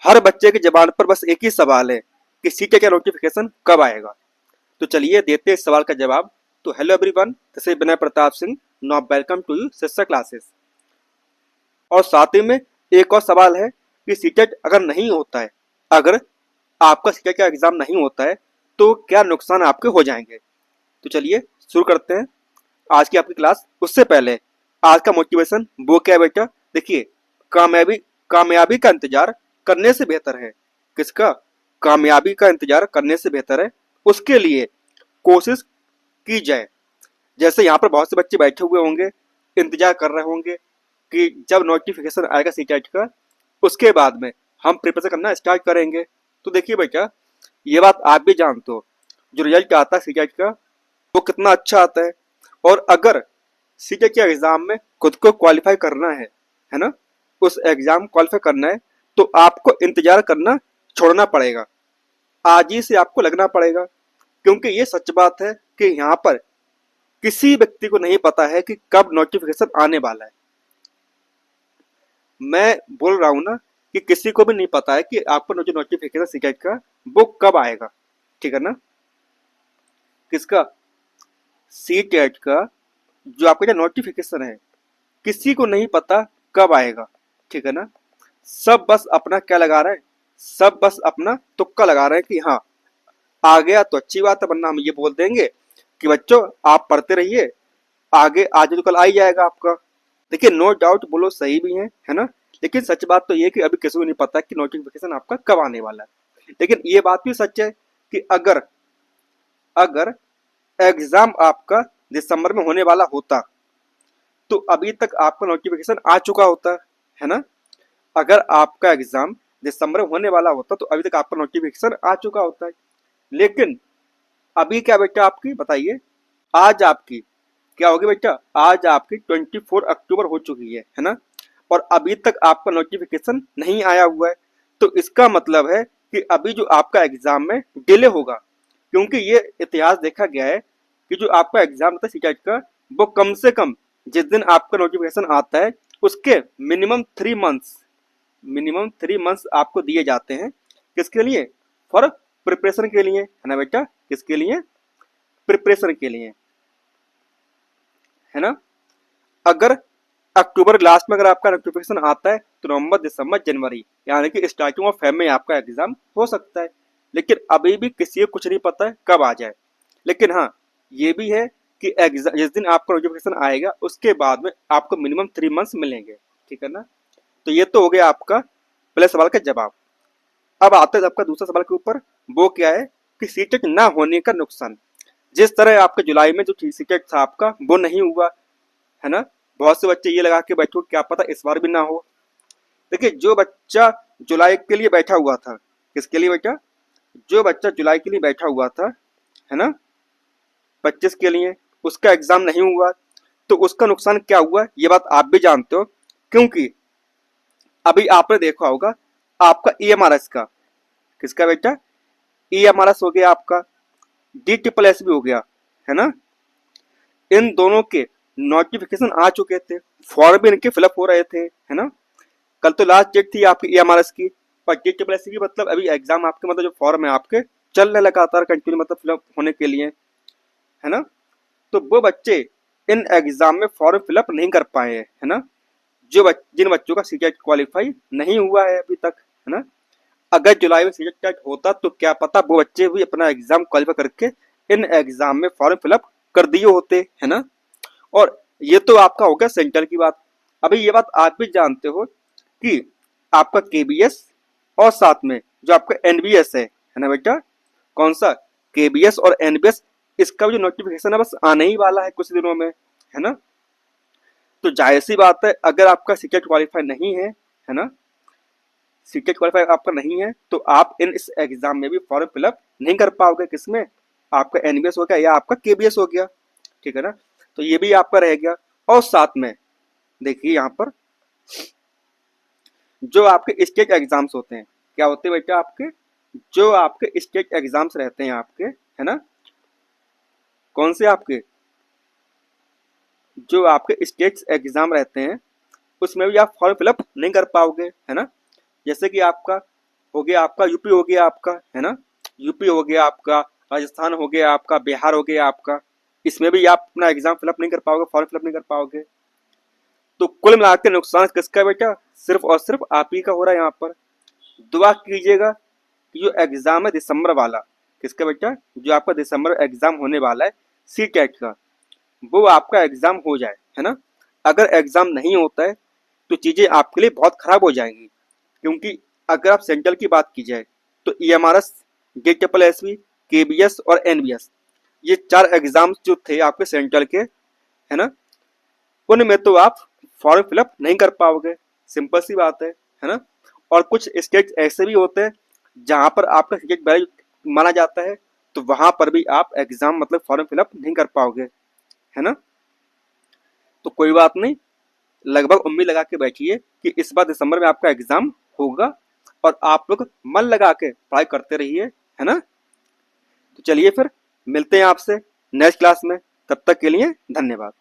हर बच्चे की जबान पर बस एक ही सवाल है कि सीटेट का नोटिफिकेशन कब आएगा। तो चलिए देते हैं इस सवाल का जवाब। तो hello everyone, this is Vinay Pratap Singh. Now welcome to you sister classes. और साथ ही में एक और सवाल है कि सीटेट अगर नहीं होता है, अगर आपका सीटेट का एग्जाम नहीं होता है तो क्या नुकसान आपके हो जाएंगे। तो चलिए शुरू करते हैं आज की आपकी क्लास। उससे पहले आज का मोटिवेशन वो क्या है बेटा। देखिए, कामयाबी कामयाबी का इंतजार करने से बेहतर है। किसका? कामयाबी का इंतजार करने से बेहतर है उसके लिए कोशिश की जाए। जैसे यहाँ पर बहुत से बच्चे बैठे हुए होंगे, इंतजार कर रहे होंगे कि जब नोटिफिकेशन आएगा सीटेट का, उसके बाद में हम प्रिपरेशन करना स्टार्ट करेंगे। तो देखिए बेटा, ये बात आप भी जानते हो, जो रिजल्ट आता है सीटेट का वो कितना अच्छा आता है। और अगर सीटेट के एग्जाम में खुद को क्वालिफाई करना है ना, उस एग्जाम क्वालिफाई करना है तो आपको इंतजार करना छोड़ना पड़ेगा। आज ही से आपको लगना पड़ेगा, क्योंकि ये सच बात है कि यहाँ पर किसी व्यक्ति को नहीं पता है कि कब नोटिफिकेशन आने वाला है। मैं बोल रहा हूँ ना कि किसी को भी नहीं पता है कि आपको जो नोटिफिकेशन सीटेट का वो कब आएगा। ठीक है ना? किसका? सीटेट का जो आपका जो नोटिफिकेशन है, किसी को नहीं पता कब आएगा। ठीक है ना? सब बस अपना क्या लगा रहे हैं, सब बस अपना तुक्का लगा रहे हैं कि हाँ आ गया तो अच्छी बात है, वरना हम ये बोल देंगे कि बच्चों आप पढ़ते रहिए, आगे आज तो कल आ ही जाएगा आपका। देखिए, नो डाउट बोलो सही भी है ना, लेकिन सच बात तो ये है कि अभी किसी को नहीं पता कि नोटिफिकेशन आपका कब आने वाला है। लेकिन ये बात भी सच है कि अगर अगर एग्जाम आपका दिसंबर में होने वाला होता तो अभी तक आपका नोटिफिकेशन आ चुका होता है ना। अगर आपका एग्जाम दिसंबर में होने वाला होता तो अभी तक आपका नोटिफिकेशन आ चुका होता है। लेकिन अभी क्या बेटा आपकी बताइए, आज आपकी क्या होगी बेटा, आज आपकी 24 अक्टूबर हो चुकी है ना, और अभी तक आपका नोटिफिकेशन नहीं आया हुआ है। तो इसका मतलब है कि अभी जो आपका एग्जाम में डिले होगा, क्योंकि ये इतिहास देखा गया है कि जो आपका एग्जाम होता है सीटेट का, वो कम से कम जिस दिन आपका नोटिफिकेशन आता है उसके मिनिमम 3 मंथ्स आपको दिए जाते हैं। किसके लिए? फॉर प्रिपरेशन के लिए, है ना बेटा। किसके लिए? प्रिपरेशन के लिए, है ना। अगर अक्टूबर लास्ट में अगर आपका नोटिफिकेशन आता है तो नवंबर दिसंबर जनवरी यानी कि स्टार्टिंग ऑफ फेब में आपका एग्जाम हो सकता है। लेकिन अभी भी किसी को कुछ नहीं पता है कब आ जाए। लेकिन हाँ, ये भी है कि एग्जाम जिस दिन आपका नोटिफिकेशन आएगा उसके बाद में आपको मिनिमम 3 मंथ्स मिलेंगे। ठीक है ना। तो ये तो हो गया आपका पहले सवाल का जवाब। अब आते हैं आपका दूसरा सवाल के ऊपर। वो क्या है कि सीटेट ना होने का नुकसान। जिस तरह आपके जुलाई में जो सीटेट था आपका वो नहीं हुआ, है ना। बहुत से बच्चे ये लगा के बैठो क्या पता इस बार भी ना हो। देखिए, जो बच्चा जुलाई के लिए बैठा हुआ था, किसके लिए बेटा? जो बच्चा जुलाई के लिए बैठा हुआ था, है ना, 25 के लिए, उसका एग्जाम नहीं हुआ तो उसका नुकसान क्या हुआ ये बात आप भी जानते हो। क्योंकि अभी आपने देखा होगा आपका EMRS का, किसका बेटा? EMRS हो गया आपका, DSSS भी हो गया, है ना। इन दोनों के नोटिफिकेशन आ चुके थे, फॉर्म भी इनके फिलअप हो रहे थे, है ना। कल तो लास्ट डेट थी आपकी EMRS की। और DSSS की मतलब अभी एग्जाम आपके मतलब जो फॉर्म है आपके चल रहे लगातार कंटिन्यू मतलब फिलअप होने के लिए, है ना। तो वो बच्चे इन एग्जाम में फॉर्म फिलअप नहीं कर पाए हैं, है ना। जिन बच्चों का सीटेट क्वालिफाई नहीं हुआ है अभी तक, है ना। अगर जुलाई में सीटेट होता तो क्या पता वो बच्चे भी अपना एग्जाम क्वालिफाई करके इन एग्जाम में फॉर्म फिलअप कर दिए होते, है ना। और ये तो आपका हो गया सेंटर की बात। अभी ये बात आप भी जानते हो कि आपका KBS और साथ में जो आपका NBS है ना बेटा। कौन सा? KBS और NBS, इसका भी जो नोटिफिकेशन है बस आने ही वाला है कुछ दिनों में, है ना। तो जाहिर सी बात है अगर आपका सीटेट क्वालिफाई नहीं है ना, सीटेट क्वालिफाई आपका नहीं है तो आप इस एग्जाम में भी फॉर्म फिलअप नहीं कर पाओगे। किसमें? आपका NBS हो गया या आपका KBS हो गया। ठीक है ना। तो ये भी आपका रह गया। और साथ में देखिए यहाँ पर जो आपके स्टेट एग्जाम्स होते हैं, क्या होते हैं बेटा आपके? जो आपके स्टेट एग्जाम्स रहते हैं आपके, है ना, कौन से आपके? जो आपके स्टेट एग्जाम रहते हैं उसमें भी आप फॉर्म फिलअप नहीं कर पाओगे, है ना। जैसे कि आपका हो गया आपका, यूपी हो गया आपका, है ना, यूपी हो गया आपका, राजस्थान हो गया आपका, बिहार हो गया आपका। इसमें भी आप अपना एग्जाम फिलअप नहीं कर पाओगे, फॉर्म फिलअप नहीं कर पाओगे। तो कुल मिला के नुकसान किसका बेटा, सिर्फ और सिर्फ आप ही का हो रहा है यहाँ पर। दुआ कीजिएगा कि जो एग्जाम है दिसंबर वाला, किसका बेटा, जो आपका दिसंबर एग्जाम होने वाला है सी टेट का, वो आपका एग्जाम हो जाए, है ना। अगर एग्जाम नहीं होता है तो चीजें आपके लिए बहुत खराब हो जाएंगी, क्योंकि अगर आप सेंट्रल की बात की जाए तो ईएमआरएस, जेईई, केबीएस और एनबीएस, ये 4 एग्जाम्स जो थे आपके सेंट्रल के, है ना, उनमें तो आप फॉर्म फिलअप नहीं कर पाओगे, सिंपल सी बात है ना। और कुछ स्टेट ऐसे भी होते हैं जहां पर आपका सब्जेक्ट वैल्यू माना जाता है, तो वहां पर भी आप एग्जाम मतलब फॉर्म फिलअप नहीं कर पाओगे, है ना। तो कोई बात नहीं, लगभग उम्मीद लगा के बैठिए कि इस बार दिसंबर में आपका एग्जाम होगा, और आप लोग मन लगा के पढ़ाई करते रहिए, है ना। तो चलिए फिर मिलते हैं आपसे नेक्स्ट क्लास में, तब तक के लिए धन्यवाद।